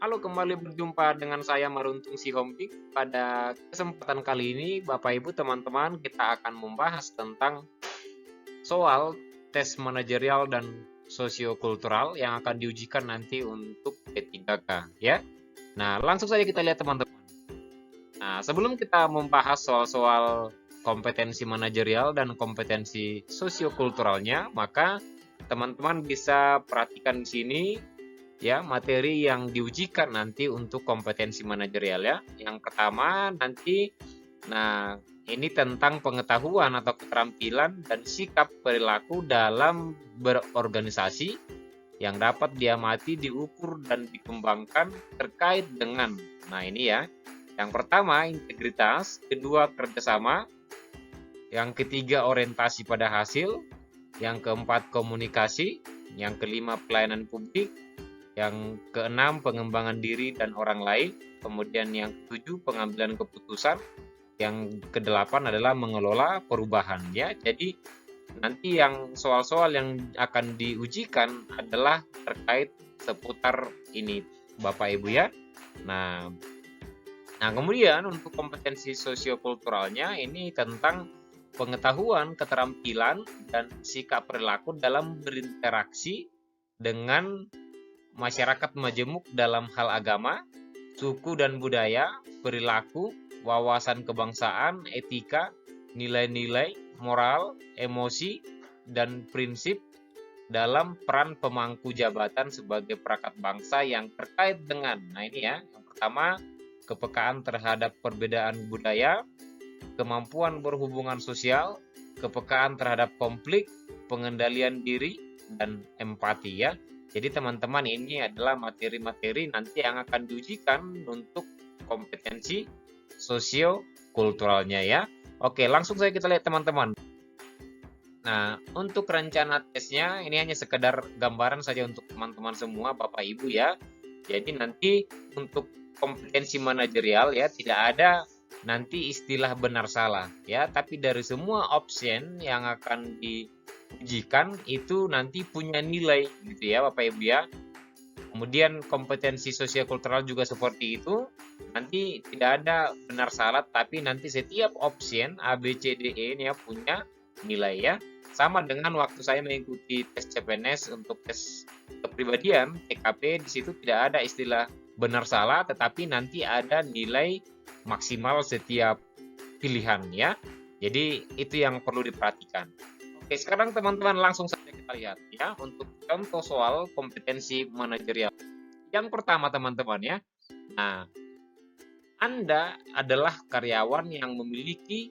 Halo, kembali berjumpa dengan saya Maruntung Sihombing. Pada kesempatan kali ini, Bapak Ibu teman-teman, kita akan membahas tentang soal tes manajerial dan sosiokultural yang akan diujikan nanti untuk P3K ya. Nah, langsung saja kita lihat teman-teman. Nah, sebelum kita membahas soal-soal kompetensi manajerial dan kompetensi sosiokulturalnya, maka teman-teman bisa perhatikan di sini ya materi yang diujikan nanti untuk kompetensi manajerial ya. Yang pertama nanti, nah ini tentang pengetahuan atau keterampilan dan sikap perilaku dalam berorganisasi yang dapat diamati, diukur, dan dikembangkan terkait dengan, nah ini ya, yang pertama integritas, kedua kerjasama, yang ketiga orientasi pada hasil, yang keempat komunikasi, yang kelima pelayanan publik, yang keenam pengembangan diri dan orang lain, kemudian yang ketujuh pengambilan keputusan, yang kedelapan adalah mengelola perubahan ya. Jadi nanti yang soal-soal yang akan diujikan adalah terkait seputar ini Bapak Ibu ya. Nah, kemudian untuk kompetensi sosiokulturalnya ini tentang pengetahuan, keterampilan, dan sikap perilaku dalam berinteraksi dengan masyarakat majemuk dalam hal agama, suku dan budaya, perilaku, wawasan kebangsaan, etika, nilai-nilai, moral, emosi, dan prinsip dalam peran pemangku jabatan sebagai perangkat bangsa yang terkait dengan, nah ini ya, yang pertama, kepekaan terhadap perbedaan budaya, kemampuan berhubungan sosial, kepekaan terhadap konflik, pengendalian diri, dan empati ya. Jadi teman-teman ini adalah materi-materi nanti yang akan diujikan untuk kompetensi sosiokulturalnya ya. Oke, langsung saja kita lihat teman-teman. Nah, untuk rencana tesnya ini hanya sekedar gambaran saja untuk teman-teman semua Bapak Ibu ya. Jadi nanti untuk kompetensi manajerial ya tidak ada nanti istilah benar salah ya, tapi dari semua option yang akan diujikan itu nanti punya nilai gitu ya Bapak Ibu ya. Kemudian kompetensi sosiokultural juga seperti itu. Nanti tidak ada benar salah, tapi nanti setiap option A, B, C, D, E ini ya punya nilai ya. Sama dengan waktu saya mengikuti tes CPNS untuk tes kepribadian, TKP, di situ tidak ada istilah benar salah, tetapi nanti ada nilai maksimal setiap pilihan ya. Jadi itu yang perlu diperhatikan. Oke, sekarang teman-teman langsung saja kita lihat ya untuk contoh soal kompetensi manajerial. Yang pertama teman-teman ya. Nah, Anda adalah karyawan yang memiliki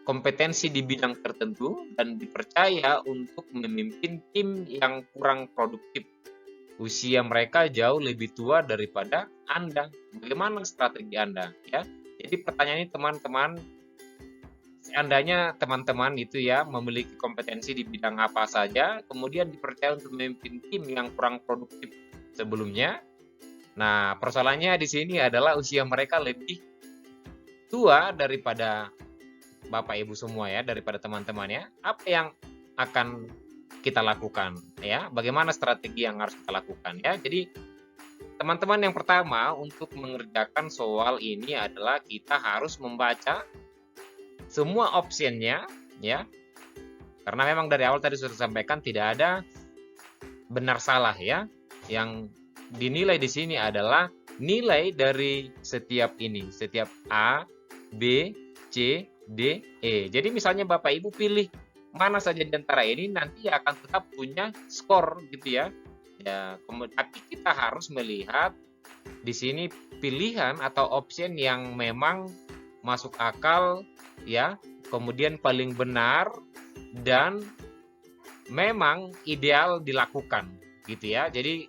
kompetensi di bidang tertentu dan dipercaya untuk memimpin tim yang kurang produktif. Usia mereka jauh lebih tua daripada Anda. Bagaimana strategi Anda? Ya, jadi pertanyaannya teman-teman, seandainya teman-teman itu ya memiliki kompetensi di bidang apa saja, kemudian dipercaya untuk memimpin tim yang kurang produktif sebelumnya. Nah, persoalannya di sini adalah usia mereka lebih tua daripada Bapak Ibu semua ya, daripada teman-teman ya. Apa yang akan kita lakukan ya? Bagaimana strategi yang harus kita lakukan ya? Jadi teman-teman yang pertama untuk mengerjakan soal ini adalah kita harus membaca semua optionnya ya. Karena memang dari awal tadi sudah disampaikan tidak ada benar salah ya. Yang dinilai di sini adalah nilai dari setiap ini, setiap A, B, C, D, E. Jadi misalnya Bapak Ibu pilih mana saja di antara ini nanti akan tetap punya skor gitu ya. Ya, tapi kita harus melihat di sini pilihan atau option yang memang masuk akal ya, kemudian paling benar dan memang ideal dilakukan gitu ya. Jadi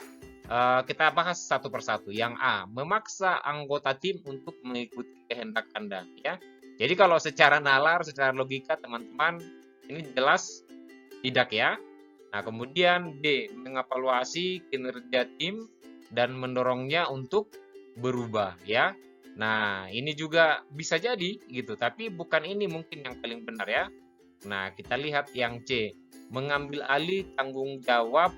kita bahas satu persatu. Yang A, memaksa anggota tim untuk mengikuti kehendak Anda ya. Jadi kalau secara nalar, secara logika teman-teman ini jelas tidak ya. Nah, kemudian B, mengevaluasi kinerja tim dan mendorongnya untuk berubah ya. Nah, ini juga bisa jadi gitu, tapi bukan ini mungkin yang paling benar ya. Nah, kita lihat yang C, mengambil alih tanggung jawab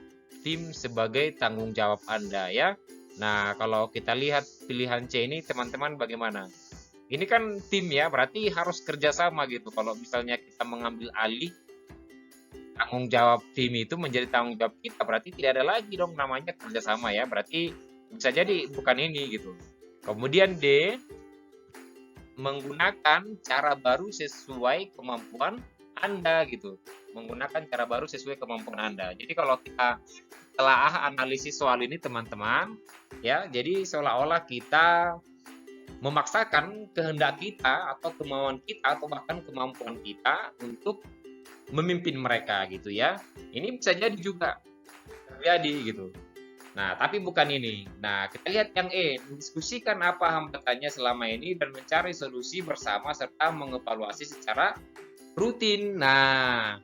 tim sebagai tanggung jawab Anda ya. Nah, kalau kita lihat pilihan C ini teman-teman bagaimana? Ini kan tim ya, berarti harus kerjasama gitu. Kalau misalnya kita mengambil alih tanggung jawab tim itu menjadi tanggung jawab kita, berarti tidak ada lagi dong namanya kerjasama ya. Berarti bisa jadi bukan ini gitu. Kemudian D, menggunakan cara baru sesuai kemampuan Anda gitu. Menggunakan cara baru sesuai kemampuan Anda. Jadi kalau kita telah analisis soal ini teman-teman, ya, jadi seolah-olah kita memaksakan kehendak kita atau kemauan kita atau bahkan kemampuan kita untuk memimpin mereka gitu ya. Ini bisa jadi juga terjadi gitu. Nah, tapi bukan ini. Nah, kita lihat yang E, mendiskusikan apa hambatannya selama ini dan mencari solusi bersama serta mengevaluasi secara rutin. Nah,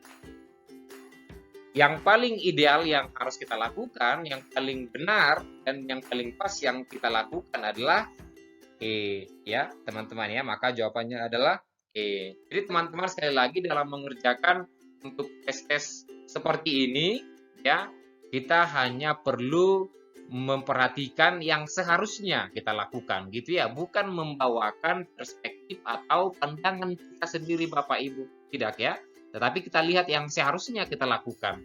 yang paling ideal yang harus kita lakukan, yang paling benar dan yang paling pas yang kita lakukan adalah E, ya, teman-teman ya. Maka jawabannya adalah E. Jadi teman-teman sekali lagi dalam mengerjakan untuk tes-tes seperti ini, ya, kita hanya perlu memperhatikan yang seharusnya kita lakukan gitu ya, bukan membawakan perspektif atau pandangan kita sendiri Bapak Ibu, tidak ya, tetapi kita lihat yang seharusnya kita lakukan.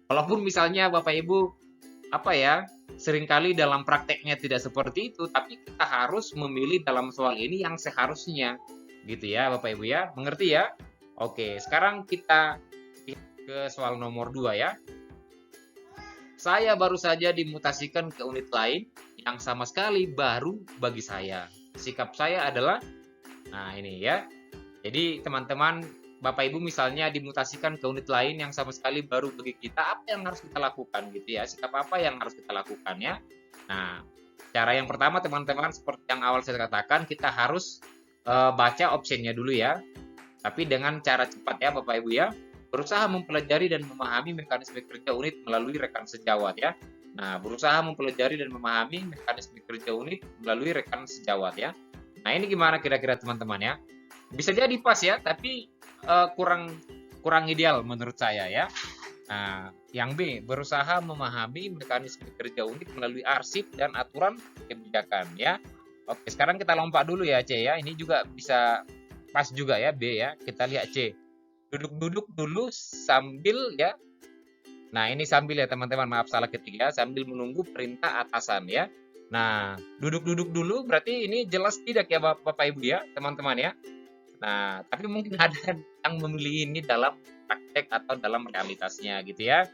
Walaupun misalnya Bapak Ibu apa ya, seringkali dalam prakteknya tidak seperti itu, tapi kita harus memilih dalam soal ini yang seharusnya gitu ya Bapak Ibu ya, mengerti ya? Oke, sekarang kita ke soal nomor 2 ya. Saya baru saja dimutasikan ke unit lain yang sama sekali baru bagi saya. Sikap saya adalah, nah ini ya. Jadi teman-teman, Bapak Ibu misalnya dimutasikan ke unit lain yang sama sekali baru bagi kita, apa yang harus kita lakukan gitu ya? Sikap apa yang harus kita lakukan ya? Nah, cara yang pertama teman-teman seperti yang awal saya katakan, kita harus baca opsinya dulu ya. Tapi dengan cara cepat ya Bapak Ibu ya. Berusaha mempelajari dan memahami mekanisme kerja unit melalui rekan sejawat ya. Nah, berusaha mempelajari dan memahami mekanisme kerja unit melalui rekan sejawat ya. Nah, ini gimana kira-kira teman-teman ya? Bisa jadi pas ya, tapi kurang ideal menurut saya ya. Nah, yang B, berusaha memahami mekanisme kerja unit melalui arsip dan aturan kebijakan ya. Oke, sekarang kita lompat dulu ya C ya. Ini juga bisa pas juga ya B ya. Kita lihat C. Duduk-duduk dulu sambil ya. Nah, ini sambil ya teman-teman, maaf salah ketik ya, sambil menunggu perintah atasan ya. Nah, duduk-duduk dulu berarti ini jelas tidak ya Bapak Ibu ya, teman-teman ya. Nah, tapi mungkin ada yang memilih ini dalam praktek atau dalam realitasnya gitu ya.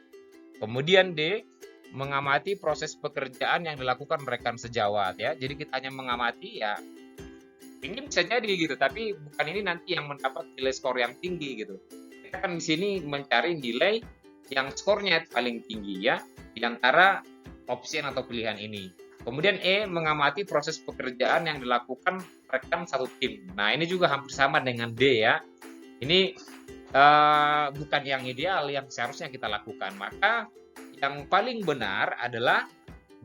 Kemudian D, mengamati proses pekerjaan yang dilakukan rekan sejawat ya. Jadi kita hanya mengamati ya. Ini bisa jadi gitu, tapi bukan ini nanti yang mendapat nilai skor yang tinggi gitu. Kita kan di sini mencari nilai yang skornya paling tinggi ya di antara opsi atau pilihan ini. Kemudian E, mengamati proses pekerjaan yang dilakukan rekan satu tim. Nah, ini juga hampir sama dengan D ya. Ini bukan yang ideal yang seharusnya kita lakukan. Maka yang paling benar adalah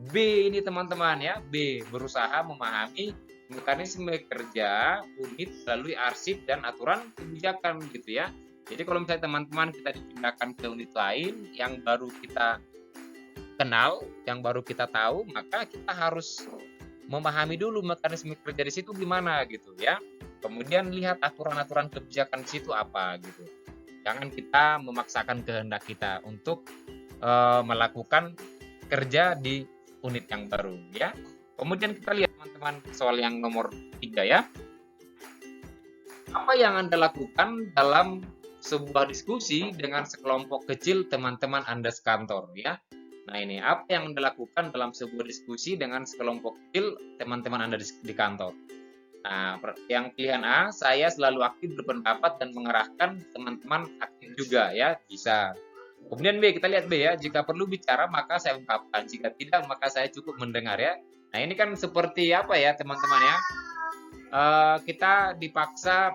B ini teman-teman ya. B, berusaha memahami mekanisme kerja unit melalui arsip dan aturan kebijakan gitu ya. Jadi kalau misalnya teman-teman kita dipindahkan ke unit lain yang baru kita kenal, yang baru kita tahu, maka kita harus memahami dulu mekanisme kerja di situ gimana gitu ya. Kemudian lihat aturan-aturan kebijakan di situ apa gitu. Jangan kita memaksakan kehendak kita untuk melakukan kerja di unit yang baru ya. Kemudian kita lihat teman-teman soal yang nomor 3 ya. Apa yang Anda lakukan dalam sebuah diskusi dengan sekelompok kecil teman-teman Anda sekantor ya. Nah ini, apa yang Anda lakukan dalam sebuah diskusi dengan sekelompok kecil teman-teman Anda di kantor. Nah, yang pilihan A, saya selalu aktif berpendapat dan mengarahkan teman-teman aktif juga ya, bisa. Kemudian B, kita lihat B ya, jika perlu bicara maka saya ungkapkan, jika tidak maka saya cukup mendengar ya. Nah ini kan seperti apa ya teman-teman ya, kita dipaksa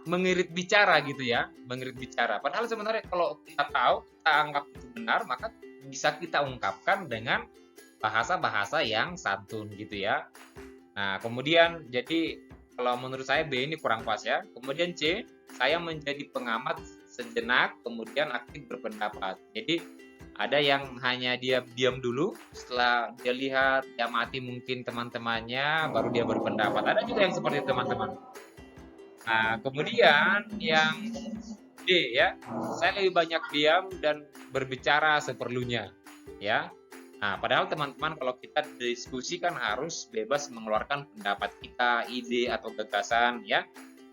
mengirit bicara gitu ya, mengirit bicara. Padahal sebenarnya kalau kita tahu, kita anggap itu benar, maka bisa kita ungkapkan dengan bahasa-bahasa yang santun gitu ya. Nah kemudian jadi kalau menurut saya B ini kurang pas ya. Kemudian C, saya menjadi pengamat sejenak, kemudian aktif berpendapat. Jadi ada yang hanya dia diam dulu, setelah dia lihat dia mati mungkin teman-temannya, baru dia berpendapat. Ada juga yang seperti itu, teman-teman. Nah, kemudian yang D ya, saya lebih banyak diam dan berbicara seperlunya, ya. Nah, padahal teman-teman kalau kita diskusi kan harus bebas mengeluarkan pendapat kita, ide atau gagasan, ya,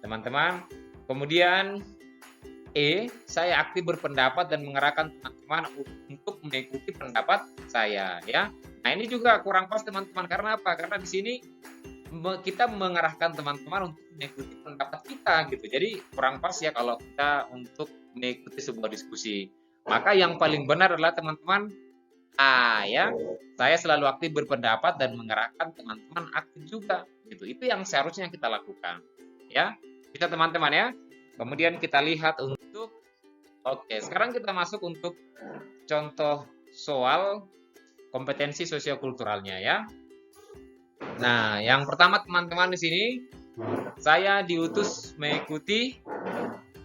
teman-teman. Kemudian saya aktif berpendapat dan mengarahkan teman-teman untuk mengikuti pendapat saya, ya. Nah, ini juga kurang pas teman-teman, karena apa? Karena di sini kita mengarahkan teman-teman untuk mengikuti pendapat kita gitu. Jadi kurang pas ya kalau kita untuk mengikuti sebuah diskusi. Maka yang paling benar adalah teman-teman ya, saya selalu aktif berpendapat dan mengarahkan teman-teman aktif juga gitu. Itu yang seharusnya kita lakukan. Ya. Bisa teman-teman ya. Kemudian kita lihat untuk sekarang kita masuk untuk contoh soal kompetensi sosiokulturalnya ya. Nah, yang pertama teman-teman di sini saya diutus mengikuti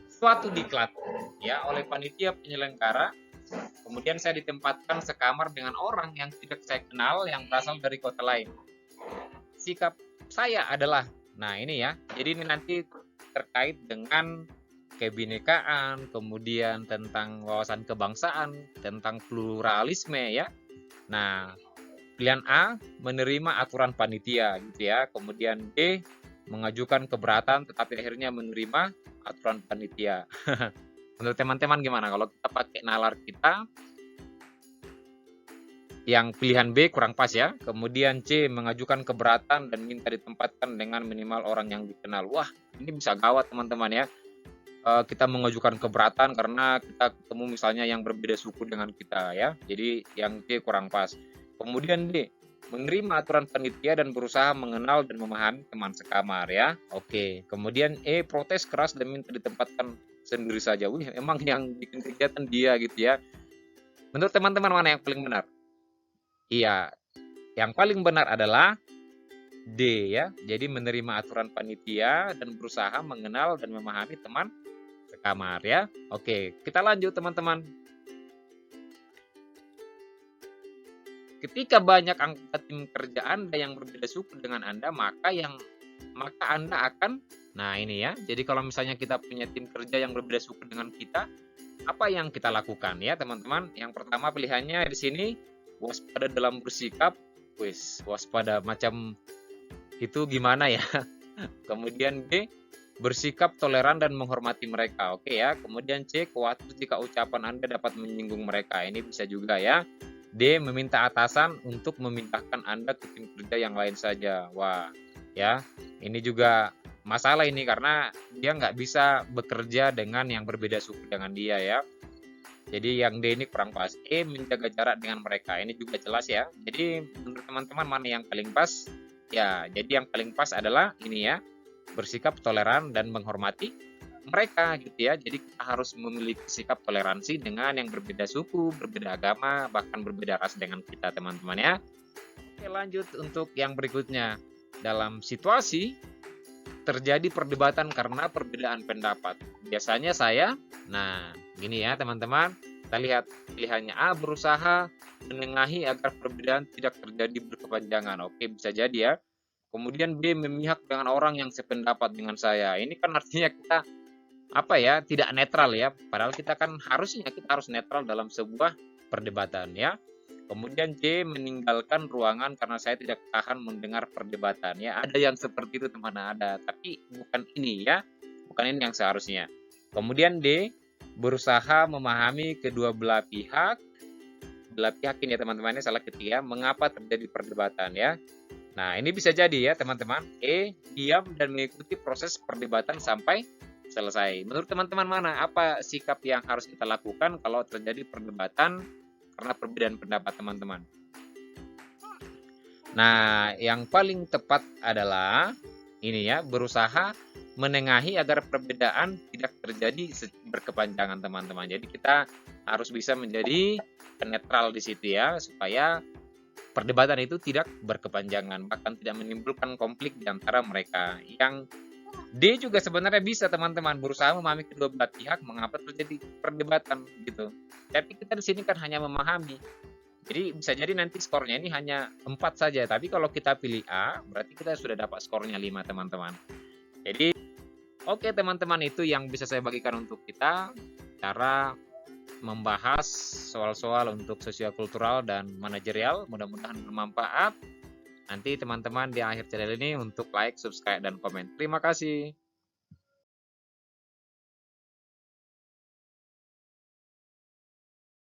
suatu diklat ya oleh panitia penyelenggara. Kemudian saya ditempatkan sekamar dengan orang yang tidak saya kenal yang berasal dari kota lain. Sikap saya adalah, nah ini ya, jadi ini nanti terkait dengan kebinekaan, kemudian tentang wawasan kebangsaan, tentang pluralisme ya. Nah, pilihan A menerima aturan panitia gitu ya. Kemudian D mengajukan keberatan tetapi akhirnya menerima aturan panitia. Menurut teman-teman gimana kalau kita pakai nalar kita? Yang pilihan B kurang pas ya. Kemudian C mengajukan keberatan dan minta ditempatkan dengan minimal orang yang dikenal. Wah, ini bisa gawat teman-teman ya. Kita mengajukan keberatan karena kita ketemu misalnya yang berbeda suku dengan kita ya. Jadi yang D kurang pas. Kemudian D menerima aturan panitia dan berusaha mengenal dan memahami teman sekamar ya. Oke. Kemudian E protes keras dan minta ditempatkan sendiri saja. Wih, emang yang bikin kegiatan dia gitu ya. Menurut teman-teman mana yang paling benar? Iya, yang paling benar adalah D ya. Jadi menerima aturan panitia dan berusaha mengenal dan memahami teman sekamar ya. Oke, kita lanjut teman-teman. Ketika banyak anggota tim kerja Anda yang berbeda suku dengan Anda, maka Anda akan, nah ini ya. Jadi kalau misalnya kita punya tim kerja yang berbeda suku dengan kita, apa yang kita lakukan ya teman-teman? Yang pertama pilihannya di sini waspada dalam bersikap. Waspada macam itu gimana ya? Kemudian B bersikap toleran dan menghormati mereka. Oke ya. Kemudian C khawatir jika ucapan Anda dapat menyinggung mereka. Ini bisa juga ya. D meminta atasan untuk memindahkan Anda ke tim kerja yang lain saja. Wah, ya, ini juga masalah ini karena dia nggak bisa bekerja dengan yang berbeda suku dengan dia ya. Jadi yang D ini kurang pas. E menjaga jarak dengan mereka. Ini juga jelas ya. Jadi menurut teman-teman mana yang paling pas? Ya, jadi yang paling pas adalah ini ya. Bersikap toleran dan menghormati mereka gitu ya. Jadi kita harus memiliki sikap toleransi dengan yang berbeda suku, berbeda agama, bahkan berbeda ras dengan kita teman-teman ya. Oke, lanjut untuk yang berikutnya. Dalam situasi terjadi perdebatan karena perbedaan pendapat. Biasanya nah gini ya teman-teman, kita lihat pilihannya A berusaha menengahi agar perbedaan tidak terjadi berkepanjangan. Oke, bisa jadi ya. Kemudian B memihak dengan orang yang sependapat dengan saya. Ini kan artinya kita tidak netral ya. Padahal kita kan harusnya kita harus netral dalam sebuah perdebatan ya. Kemudian C meninggalkan ruangan karena saya tidak tahan mendengar perdebatan ya. Ada yang seperti itu teman ada, tapi bukan ini ya. Bukan ini yang seharusnya. Kemudian D berusaha memahami kedua belah pihak. Belah pihak ini ya teman-teman, ini salah ketiga. Mengapa terjadi perdebatan ya? Nah, ini bisa jadi ya teman-teman. E diam dan mengikuti proses perdebatan sampai selesai. Menurut teman-teman mana? Apa sikap yang harus kita lakukan kalau terjadi perdebatan karena perbedaan pendapat teman-teman? Nah, yang paling tepat adalah ini ya, berusaha menengahi agar perbedaan tidak terjadi berkepanjangan teman-teman. Jadi kita harus bisa menjadi netral di situ ya, supaya perdebatan itu tidak berkepanjangan, bahkan tidak menimbulkan konflik di antara mereka. Yang D juga sebenarnya bisa teman-teman berusaha memahami kedua belah pihak mengapa terjadi perdebatan gitu. Tapi kita di sini kan hanya memahami. Jadi bisa jadi nanti skornya ini hanya 4 saja. Tapi kalau kita pilih A, berarti kita sudah dapat skornya 5 teman-teman. Jadi oke teman-teman, itu yang bisa saya bagikan untuk kita. Cara membahas soal-soal untuk sosiokultural dan manajerial. Mudah-mudahan bermanfaat. Nanti teman-teman di akhir channel ini untuk like, subscribe, dan komen. Terima kasih.